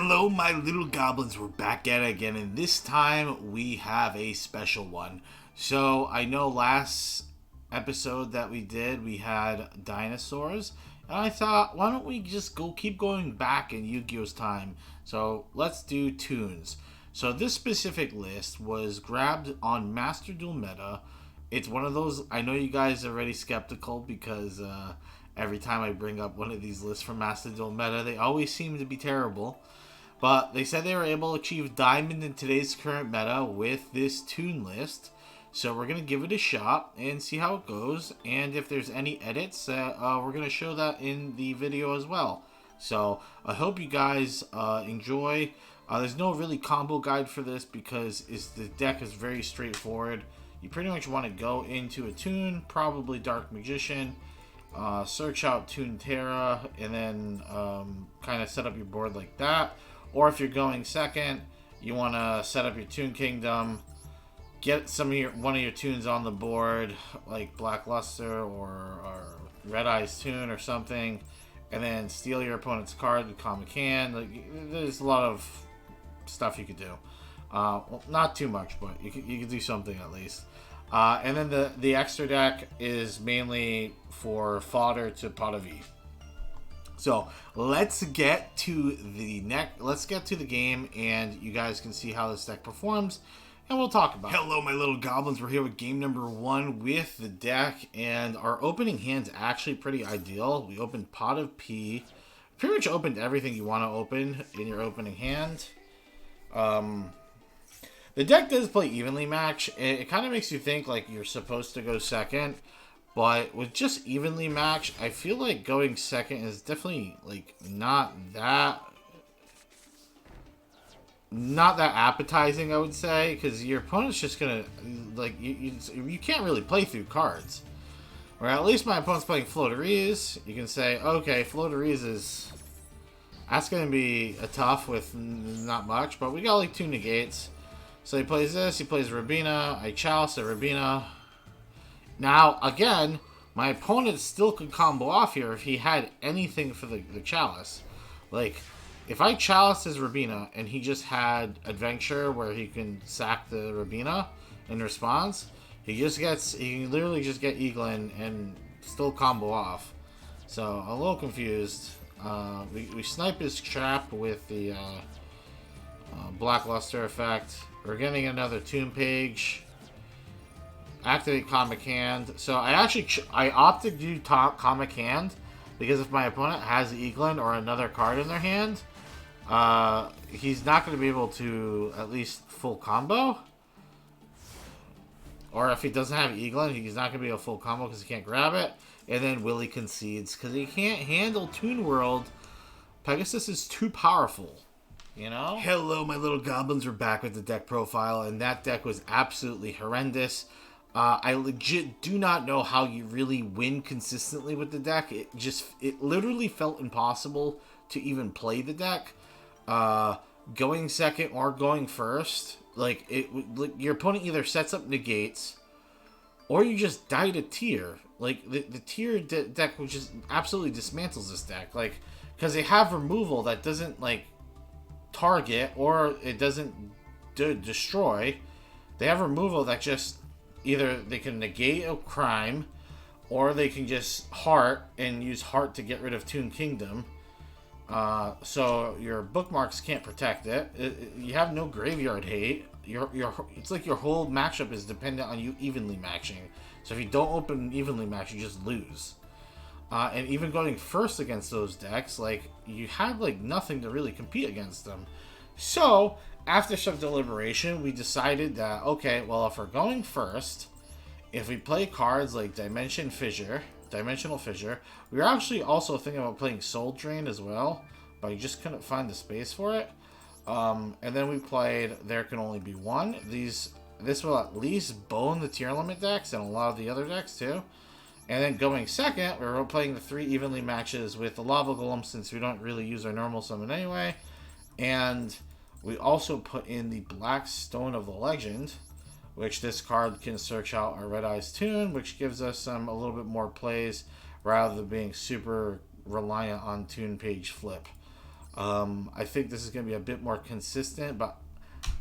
Hello, my little goblins. We're back at it again, and this time we have a special one. So, I know last episode that we did, we had dinosaurs, and I thought, why don't we just keep going back in Yu-Gi-Oh's time? So, let's do Toons. So, this specific list was grabbed on Master Duel Meta. It's one of those, I know you guys are already skeptical because every time I bring up one of these lists from Master Duel Meta, they always seem to be terrible. But they said they were able to achieve Diamond in today's current meta with this Toon list. So we're going to give it a shot and see how it goes. And if there's any edits, we're going to show that in the video as well. So I hope you guys enjoy. There's no really combo guide for this because the deck is very straightforward. You pretty much want to go into a Toon, probably Dark Magician, search out Toon Terra, and then kind of set up your board like that. Or if you're going second, you want to set up your Toon Kingdom, get one of your Toons on the board, like Blackluster or Red Eyes Toon or something, and then steal your opponent's card with Comic Hand. Like, there's a lot of stuff you could do. Well, not too much, but you could do something at least. And then the extra deck is mainly for fodder to Pot of E. So let's get to the game, and you guys can see how this deck performs, and we'll talk about it. Hello, my little goblins. We're here with game number 1 with the deck, and our opening hand's actually pretty ideal. We opened Pot of P. Pretty much opened everything you want to open in your opening hand. The deck does play evenly match. It kind of makes you think like you're supposed to go second. But with just evenly matched, I feel like going second is definitely like not that appetizing, I would say, because your opponent's just gonna like you can't really play through cards. Or at least my opponent's playing Floateries. You can say, okay, Floateries that's gonna be a tough with not much, but we got like 2 negates. So he plays this. He plays Rabina. I chalice at Rabina. Now, again, my opponent still could combo off here if he had anything for the chalice. Like, if I chalice his Rabina and he just had Adventure where he can sack the Rabina in response, he can literally just get Eaglin and still combo off. So, I'm a little confused. We snipe his trap with the Blackluster effect. We're getting another Toon page. Activate Comic Hand. So I opted to do Comic Hand because if my opponent has Eaglin or another card in their hand, he's not going to be able to at least full combo. Or if he doesn't have Eaglin, he's not going to be a full combo because he can't grab it. And then Willie concedes because he can't handle Toon World. Pegasus is too powerful. You know? Hello, my little goblins. We're back with the deck profile, and that deck was absolutely horrendous. I legit do not know how you really win consistently with the deck. It literally felt impossible to even play the deck. Going second or going first, your opponent either sets up negates, or you just die to tier. Like the tier deck, which just absolutely dismantles this deck. Like, because they have removal that doesn't target, or it doesn't destroy. They have removal that just either they can negate a crime, or they can just heart and use heart to get rid of Toon Kingdom. So your bookmarks can't protect it. You have no graveyard hate. It's like your whole matchup is dependent on you evenly matching. So if you don't open evenly match, you just lose. And even going first against those decks, you had nothing to really compete against them. So after some deliberation, we decided that, okay, well, if we're going first, if we play cards like Dimensional Fissure, we were actually also thinking about playing Soul Drain as well, but we just couldn't find the space for it. And then we played There Can Only Be One. This will at least bone the tier limit decks and a lot of the other decks too. And then going second, we were playing the 3 evenly matches with the Lava Golem since we don't really use our normal summon anyway. And we also put in the Black Stone of the Legend, which this card can search out our Red Eyes Toon, which gives us a little bit more plays rather than being super reliant on Toon page flip. I think this is going to be a bit more consistent, but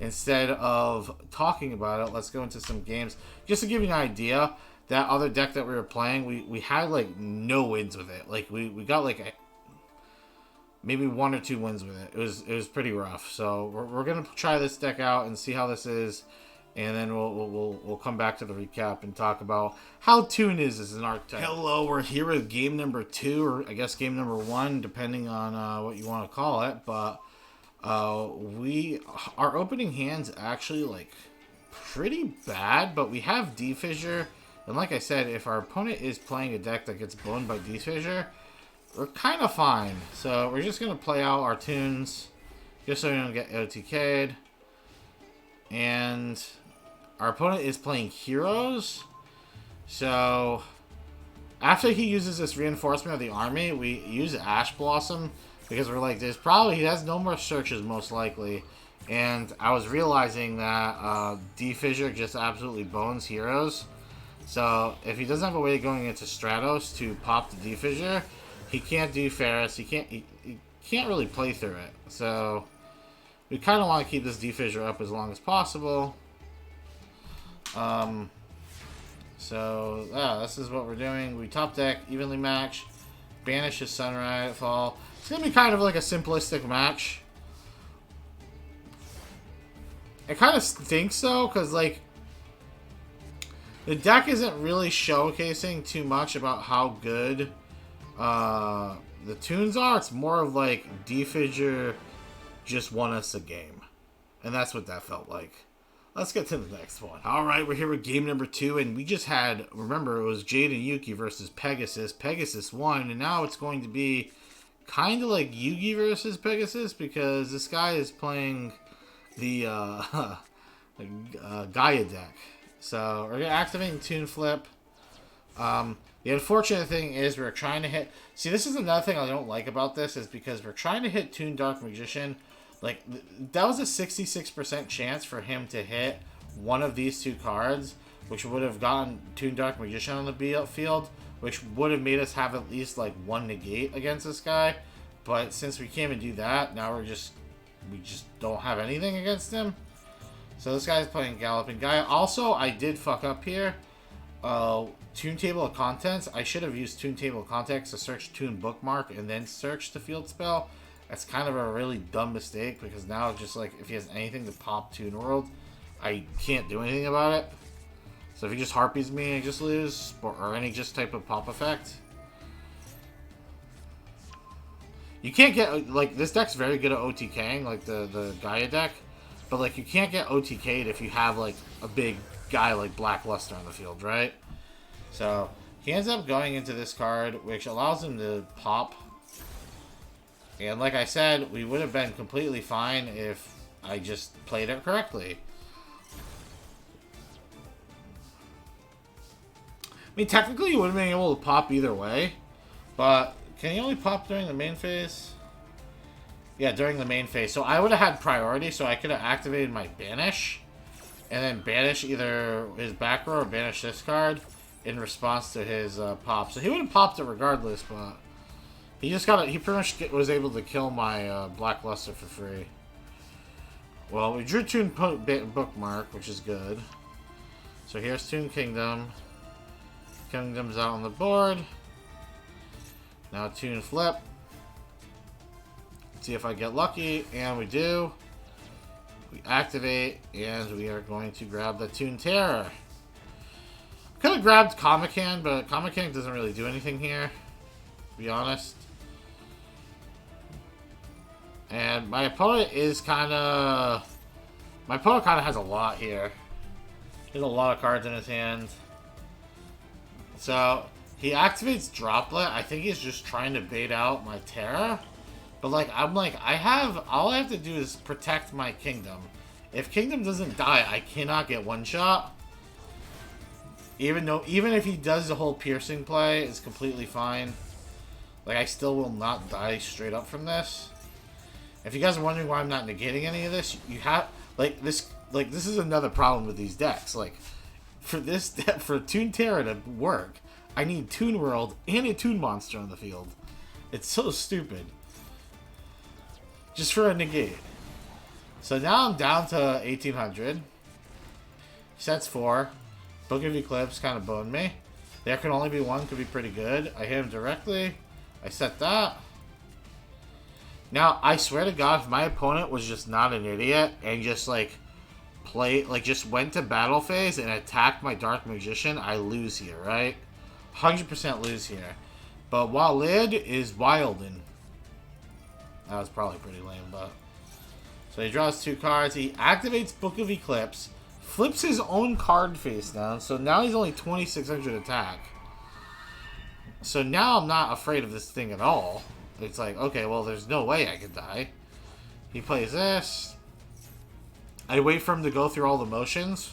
instead of talking about it, let's go into some games. Just to give you an idea, that other deck that we were playing, we had like no wins with it. Like we got like maybe 1 or 2 wins with it. It was pretty rough. So we're gonna try this deck out and see how this is, and then we'll come back to the recap and talk about how Toon is as an archetype. Hello, we're here with game number 2, or I guess game number 1, depending on what you want to call it. But our opening hand's actually like pretty bad, but we have D-Fissure, and like I said, if our opponent is playing a deck that gets blown by D-Fissure, we're kind of fine. So we're just gonna play out our Toons just so we don't get OTK'd. And our opponent is playing heroes, so after he uses this reinforcement of the army, we use Ash Blossom because we're like, he has no more searches most likely. And I was realizing that D-Fissure just absolutely bones heroes. So if he doesn't have a way of going into Stratos to pop the D-Fissure, he can't do Ferris. He can't really play through it. So we kind of want to keep this D-Fissure up as long as possible. So this is what we're doing. We top deck, evenly match, banish his Sunrise Fall. It's gonna be kind of like a simplistic match. I kind of think so, because like the deck isn't really showcasing too much about how good the Toons are. It's more of like D-Fissure just won us a game, and that's what that felt like. Let's get to the next one. Alright, we're here with game number 2, and we just had, remember, it was Jade and Yuki versus Pegasus. Pegasus won, and now it's going to be kind of like Yugi versus Pegasus, because this guy is playing the Gaia deck. So we're going to activate Toon Flip. The unfortunate thing is we're trying to hit... See, this is another thing I don't like about this, is because we're trying to hit Toon Dark Magician. Like, that was a 66% chance for him to hit one of these 2 cards, which would have gotten Toon Dark Magician on the field, which would have made us have at least, like, 1 negate against this guy. But since we can't even do that, now we just don't have anything against him. So this guy's playing Galloping Guy. Also, I did fuck up here. Toon Table of Contents. I should have used Toon Table of Contents to search Toon Bookmark and then search the field spell. That's kind of a really dumb mistake, because now just like if he has anything to pop Toon World, I can't do anything about it. So if he just Harpies me, I just lose, or any just type of pop effect. You can't get, like, this deck's very good at OTKing, like the Gaia deck, but like you can't get OTK'd if you have like a big guy like Blackluster on the field, right? So he ends up going into this card, which allows him to pop. And like I said, we would have been completely fine if I just played it correctly. I mean, technically you would have been able to pop either way, but can he only pop during the main phase? Yeah, during the main phase. So I would have had priority, so I could have activated my Banish, and then banish either his back row or banish this card in response to his pop. So he would have popped it regardless, but... He pretty much was able to kill my Blackluster for free. Well, we drew Toon Bookmark, which is good. So here's Toon Kingdom. Kingdom's out on the board. Now Toon Flip. Let's see if I get lucky, and we do. We activate, and we are going to grab the Toon Terror. Could have grabbed Comic Hand, but Comic Hand doesn't really do anything here, to be honest. And my opponent is kind of... My opponent kind of has a lot here. He has a lot of cards in his hand. So, he activates Droplet. I think he's just trying to bait out my Terra. But, like, I'm like, all I have to do is protect my Kingdom. If Kingdom doesn't die, I cannot get one-shot. Even if he does the whole piercing play, it's completely fine. Like, I still will not die straight up from this. If you guys are wondering why I'm not negating any of this, you have, this is another problem with these decks. Like, for Toon Terra to work, I need Toon World and a Toon Monster on the field. It's so stupid. Just for a negate. So now I'm down to 1800. Sets 4. Book of Eclipse kind of boned me. There can only be one, could be pretty good. I hit him directly. I set that. Now, I swear to God, if my opponent was just not an idiot and just like just went to battle phase and attacked my Dark Magician, I lose here, right? 100% lose here. But Walid is wildin'. That was probably pretty lame, but... So he draws 2 cards. He activates Book of Eclipse. Flips his own card face down. So now he's only 2600 attack. So now I'm not afraid of this thing at all. It's like, okay, well, there's no way I could die. He plays this. I wait for him to go through all the motions.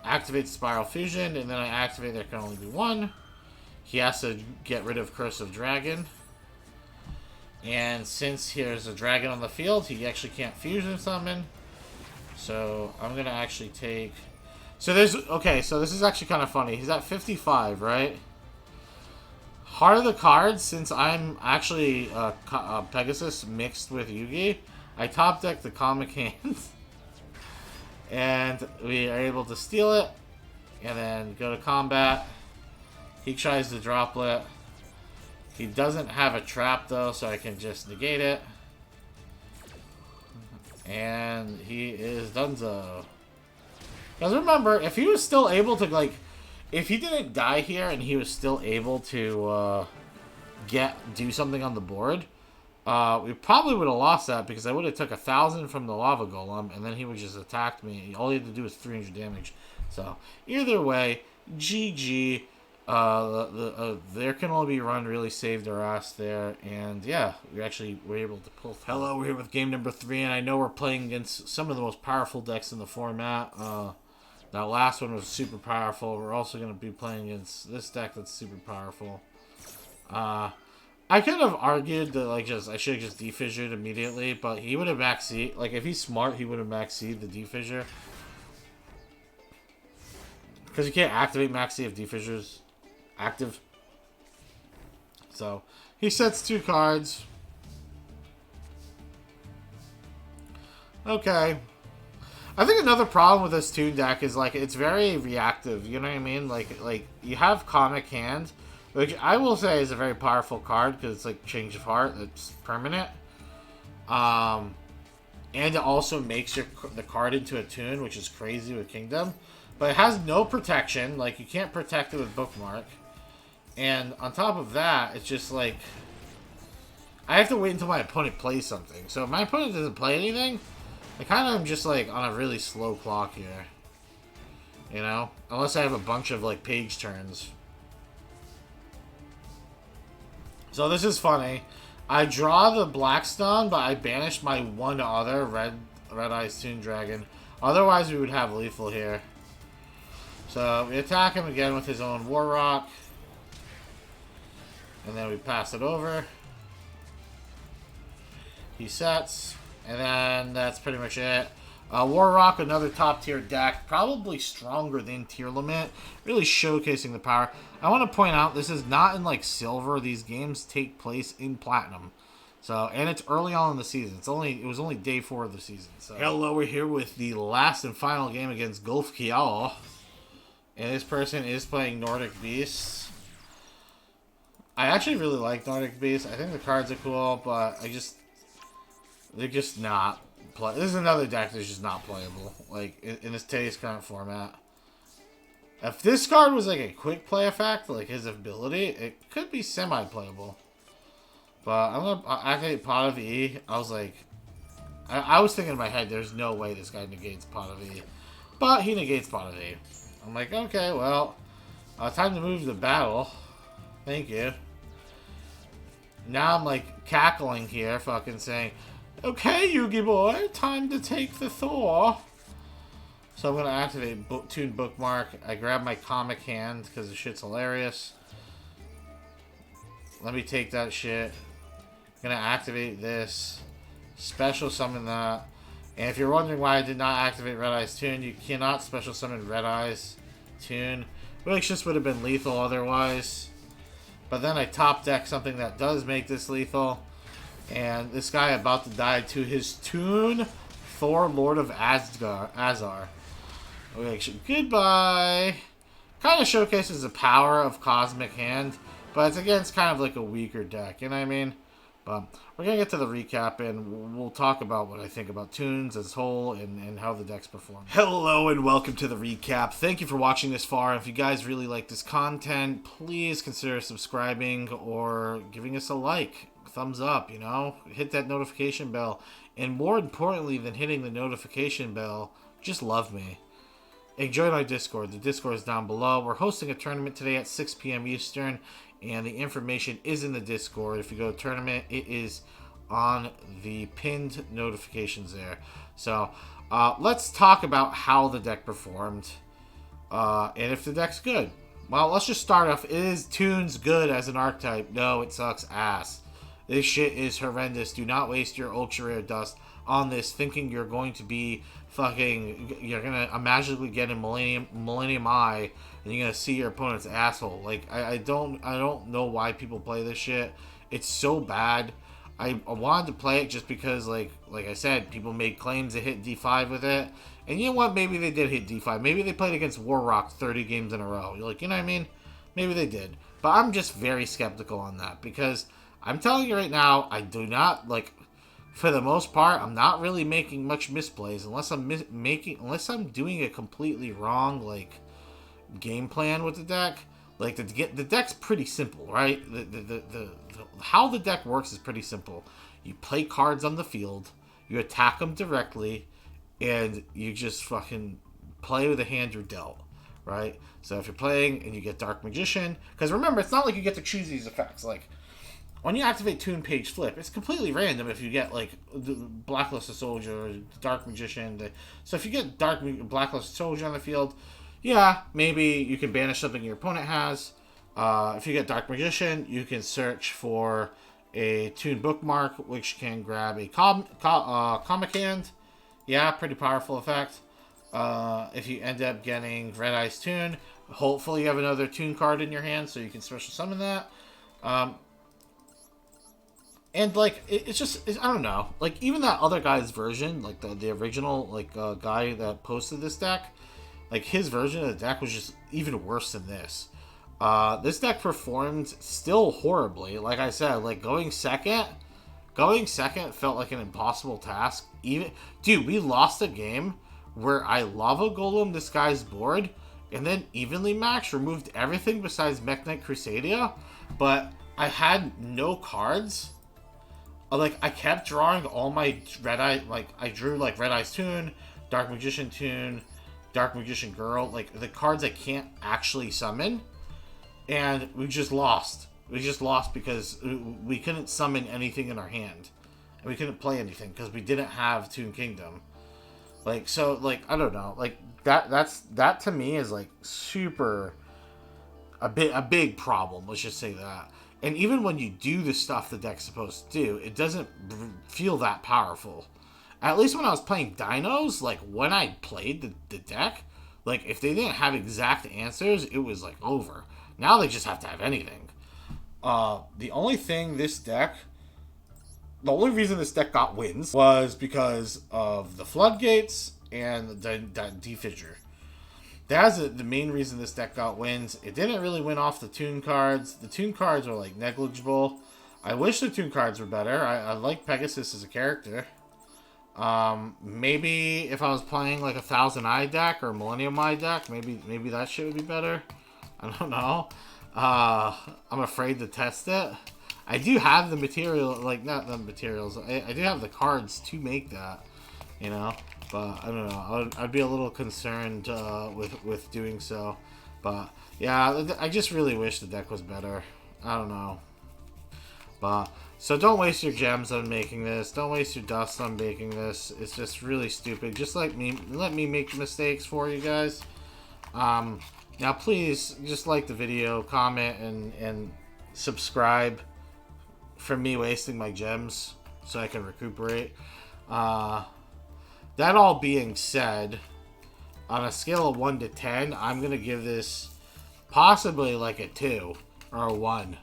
Activate Spiral Fusion, and then I activate there can only be one. He has to get rid of Curse of Dragon. And since there's a dragon on the field, he actually can't fusion summon. So I'm going to actually take... So there's... Okay, so this is actually kind of funny. He's at 55, right? Heart of the cards, since I'm actually Pegasus mixed with Yugi, I top deck the Comic Hands. And we are able to steal it. And then go to combat. He tries to droplet. He doesn't have a trap though, so I can just negate it. And he is donezo. Because remember, if he was still able to, like... If he didn't die here and he was still able to do something on the board, we probably would have lost that because I would have took 1,000 from the Lava Golem and then he would just attacked me. All he had to do was 300 damage. So, either way, GG. There can only be run really saved our ass there. And yeah, we actually were able to pull through. Hello, we're here with game number 3 and I know we're playing against some of the most powerful decks in the format. That last one was super powerful. We're also going to be playing against this deck that's super powerful. I kind of argued that I should have just defissured immediately, but he would have maxed. Like if he's smart, he would have maxed the defissure. Because you can't activate maxi if defissure's active. So he sets 2 cards. Okay. I think another problem with this Toon deck is, like, it's very reactive, you know what I mean? Like you have Comic Hand, which I will say is a very powerful card, because it's, like, Change of Heart, it's permanent. And it also makes the card into a Toon, which is crazy with Kingdom. But it has no protection, like, you can't protect it with Bookmark. And on top of that, it's just, like, I have to wait until my opponent plays something. So if my opponent doesn't play anything... I kind of am just, like, on a really slow clock here. You know? Unless I have a bunch of, like, page turns. So this is funny. I draw the Blackstone, but I banished my one other Red Eyes Toon Dragon. Otherwise, we would have lethal here. So we attack him again with his own War Rock. And then we pass it over. He sets... And then that's pretty much it. War Rock, another top tier deck. Probably stronger than Tier Limit. Really showcasing the power. I want to point out, this is not in like Silver. These games take place in Platinum. So, and it's early on in the season. It was only day 4 of the season. So. Hello, we're here with the last and final game against Yugioh. And this person is playing Nordic Beasts. I actually really like Nordic Beasts. I think the cards are cool, but they're just not play. This is another deck that's just not playable. Like in today's current format. If this card was like a quick play effect, like his ability, it could be semi-playable. But I'm gonna activate Pot of E. I was like, I was thinking in my head, there's no way this guy negates Pot of E, but he negates Pot of E. I'm like, okay, well, time to move to battle. Thank you. Now I'm like cackling here, fucking saying, okay, Yugi boy, time to take the Thor. So I'm going to activate Toon Bookmark. I grab my Comic Hand because the shit's hilarious. Let me take that shit. I'm going to activate this. Special summon that. And if you're wondering why I did not activate Red Eyes Toon, you cannot special summon Red Eyes Toon. Which just would have been lethal otherwise. But then I top deck something that does make this lethal. And this guy about to die to his Toon, Thor, Lord of Azar. Okay, goodbye. Kind of showcases the power of Cosmic Hand, but it's against kind of like a weaker deck, you know what I mean? But we're going to get to the recap, and we'll talk about what I think about Toons as a whole and how the decks perform. Hello, and welcome to the recap. Thank you for watching this far. If you guys really like this content, please consider subscribing or giving us a like. Thumbs up, you know? Hit that notification bell. And more importantly than hitting the notification bell, just love me. And join my Discord. The Discord is down below. We're hosting a tournament today at 6 p.m. Eastern, and the information is in the Discord. If you go to tournament, it is on the pinned notifications there. So, let's talk about how the deck performed, and if the deck's good. Well, let's just start off. Is Toons good as an archetype? No, it sucks ass. This shit is horrendous. Do not waste your ultra rare dust on this thinking you're going to be you're gonna magically get in Millennium Eye and you're gonna see your opponent's asshole. Like, I don't know why people play this shit. It's so bad. I wanted to play it just because like I said, people made claims to hit D5 with it, and you know what, maybe they did hit D5. Maybe they played against Warrock 30 games in a row. You're like, you know what I mean? Maybe they did, but I'm just very skeptical on that, because I'm telling you right now, I do not, like, for the most part, I'm not really making much misplays unless I'm doing a completely wrong, like, game plan with the deck. Like, the deck's pretty simple, right? How the deck works is pretty simple. You play cards on the field, you attack them directly, and you just fucking play with the hand you're dealt, right? So if you're playing and you get Dark Magician, because remember, it's not like you get to choose these effects, like, when you activate Toon Page Flip, it's completely random if you get, like, the Blacklisted Soldier or Dark Magician. So if you get Blacklisted Soldier on the field, yeah, maybe you can banish something your opponent has. If you get Dark Magician, you can search for a Toon Bookmark, which can grab a Comic Hand. Yeah, pretty powerful effect. If you end up getting Red Eyes Toon, hopefully you have another Toon card in your hand, so you can special summon that. And, like, it's just, I don't know. Like, even that other guy's version, like, the original, like, guy that posted this deck, like, his version of the deck was just even worse than this. This deck performed still horribly. Like I said, like, going second felt like an impossible task. Dude, we lost a game where I Lava Golem this guy's board, and then Evenly Max removed everything besides Mech Knight Crusadia, but I had no cards. Like, I kept drawing all my Red Eye, like, I drew, like, Red Eyes Toon, Dark Magician Toon, Dark Magician Girl, like, the cards I can't actually summon, and we just lost. We just lost because we couldn't summon anything in our hand, and we couldn't play anything because we didn't have Toon Kingdom. Like, so, like, I don't know, like, that to me is, like, super, a big problem, let's just say that. And even when you do the stuff the deck's supposed to do, it doesn't feel that powerful. At least when I was playing Dinos, like, when I played the deck, like, if they didn't have exact answers, it was, like, over. Now they just have to have anything. The only reason this deck got wins was because of the Floodgates and the Defisher. That's the main reason this deck got wins. It didn't really win off the Toon cards. The Toon cards were, like, negligible. I wish the Toon cards were better. I like Pegasus as a character. Maybe if I was playing, like, a Thousand Eye deck or a Millennium Eye deck, maybe that shit would be better. I don't know. I'm afraid to test it. I do have the material, like, not the materials. I do have the cards to make that, you know. But I don't know. I'd be a little concerned with doing so. But yeah, I just really wish the deck was better. I don't know. But so don't waste your gems on making this. Don't waste your dust on making this. It's just really stupid. Just let me make mistakes for you guys. Now please just like the video, comment, and subscribe for me wasting my gems so I can recuperate. That all being said, on a scale of 1 to 10, I'm going to give this possibly like a 2 or a 1.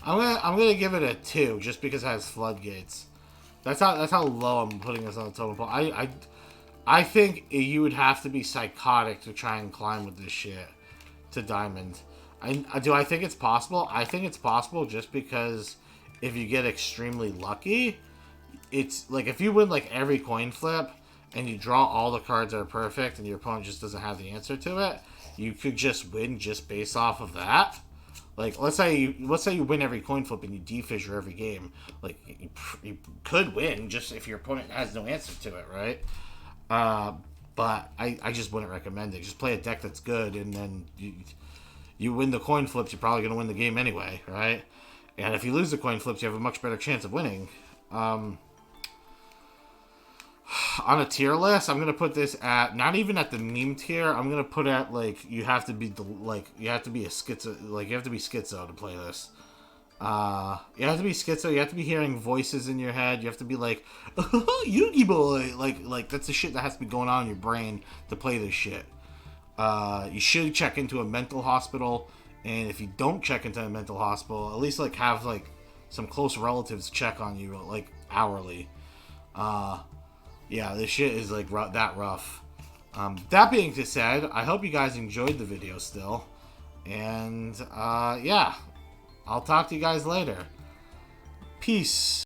I'm gonna give it a 2 just because it has floodgates. That's how low I'm putting this on the totem pole. I think you would have to be psychotic to try and climb with this shit to diamond. Do I think it's possible? I think it's possible just because if you get extremely lucky, it's like if you win like every coin flip and you draw all the cards that are perfect and your opponent just doesn't have the answer to it, you could just win just based off of that. Like let's say you win every coin flip and you defissure every game. Like you could win just if your opponent has no answer to it, right? But I just wouldn't recommend it. Just play a deck that's good, and then you win the coin flips, you're probably going to win the game anyway, right? And if you lose the coin flips, you have a much better chance of winning. On a tier list, I'm gonna put this at not even at the meme tier. I'm gonna put at like you have to be a schizo, like you have to be schizo to play this. You have to be schizo. You have to be hearing voices in your head. You have to be like, oh, Yugi boy, like that's the shit that has to be going on in your brain to play this shit. You should check into a mental hospital, and if you don't check into a mental hospital, at least like have like some close relatives check on you like hourly. Yeah, this shit is like that rough. That being said, I hope you guys enjoyed the video still. And yeah, I'll talk to you guys later. Peace.